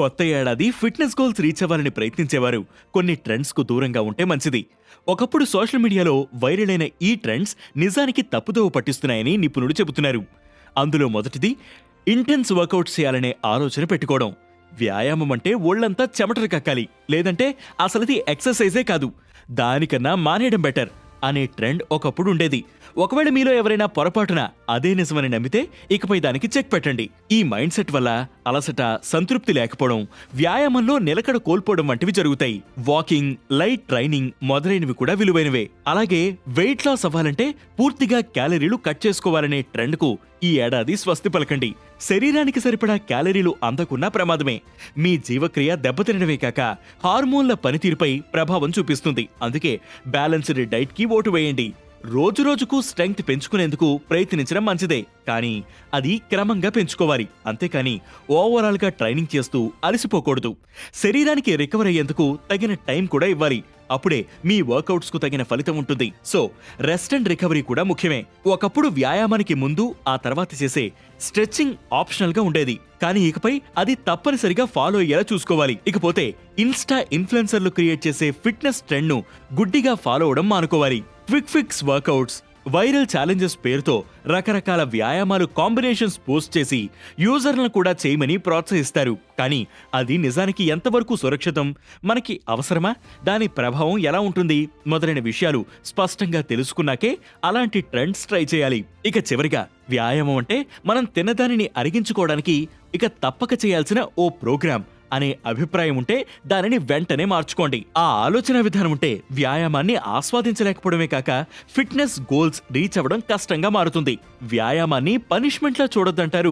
కొత్త ఏడాది fitness goals reach అవ్వాలని ప్రయత్నించేవారు కొన్ని ట్రెండ్స్కు దూరంగా ఉంటే మంచిది. ఒకప్పుడు సోషల్ మీడియాలో వైరల్ అయిన ఈ ట్రెండ్స్ నిజానికి తప్పుదోవ పట్టిస్తున్నాయని నిపుణులు చెబుతున్నారు. అందులో మొదటిది ఇంటెన్స్ వర్కౌట్స్ చేయాలనే ఆలోచన పెట్టుకోవడం. వ్యాయామం అంటే ఒళ్లంతా చెమటలు కక్కాలి, లేదంటే అసలుది ఎక్సర్సైజే కాదు, దానికన్నా మానేయడం బెటర్ అనే ట్రెండ్ ఒకప్పుడు ఉండేది. ఒకవేళ మీలో ఎవరైనా పొరపాటున అదే నిజమని నమ్మితే ఇకపై దానికి చెక్ పెట్టండి. ఈ మైండ్ సెట్ వల్ల అలసట, సంతృప్తి లేకపోవడం, వ్యాయామంలో నిలకడ కోల్పోవడం వంటివి జరుగుతాయి. వాకింగ్, లైట్ ట్రైనింగ్ మొదలైనవి కూడా విలువైనవే. అలాగే వెయిట్ లాస్ అవ్వాలంటే పూర్తిగా క్యాలరీలు కట్ చేసుకోవాలనే ట్రెండ్కు ఈ ఏడాది స్వస్తి పలకండి. శరీరానికి సరిపడా క్యాలరీలు అందకున్నా ప్రమాదమే. మీ జీవక్రియ దెబ్బతినడమే కాక హార్మోన్ల పనితీరుపై ప్రభావం చూపిస్తుంది. అందుకే బ్యాలెన్స్డ్ డైట్ కి ఓటు వేయండి. రోజురోజుకు స్ట్రెంగ్త్ పెంచుకునేందుకు ప్రయత్నించడం మంచిదే, కానీ అది క్రమంగా పెంచుకోవాలి. అంతేకాని ఓవరాల్ గా ట్రైనింగ్ చేస్తూ అలసిపోకూడదు. శరీరానికి రికవర్ అయ్యేందుకు తగిన టైం కూడా ఇవ్వాలి. అప్పుడే మీ వర్కౌట్స్ కు తగిన ఫలితం ఉంటుంది. సో రెస్ట్ అండ్ రికవరీ కూడా ముఖ్యమే. ఒకప్పుడు వ్యాయామానికి ముందు ఆ తర్వాత చేసే స్ట్రెచ్చింగ్ ఆప్షనల్ గా ఉండేది, కానీ ఇకపై అది తప్పనిసరిగా ఫాలో అయ్యేలా చూసుకోవాలి. ఇకపోతే ఇన్స్టా ఇన్ఫ్లుయెన్సర్లు క్రియేట్ చేసే ఫిట్నెస్ ట్రెండ్ ను గుడ్డిగా ఫాలో అవడం మానుకోవాలి. Quick fix workouts, viral challenges పేరుతో రకరకాల వ్యాయామాలు కాంబినేషన్స్ పోస్ట్ చేసి యూజర్లను కూడా చేయమని ప్రోత్సహిస్తారు. కానీ అది నిజానికి ఎంతవరకు సురక్షితం, మనకి అవసరమా, దాని ప్రభావం ఎలా ఉంటుంది మొదలైన విషయాలు స్పష్టంగా తెలుసుకున్నాకే అలాంటి ట్రెండ్స్ ట్రై చేయాలి. ఇక చివరిగా, వ్యాయామం అంటే మనం తిన్నదానిని అరిగించుకోవడానికి ఇక తప్పక చేయాల్సిన ఓ ప్రోగ్రాం అనే అభిప్రాయం ఉంటే దానిని వెంటనే మార్చుకోండి. ఆ ఆలోచన విధానం ఉంటే వ్యాయామాన్ని ఆస్వాదించలేకపోవడమే కాక ఫిట్నెస్ గోల్స్ రీచ్ అవ్వడం కష్టంగా మారుతుంది. వ్యాయామాన్ని పనిష్మెంట్లా చూడొద్దంటారు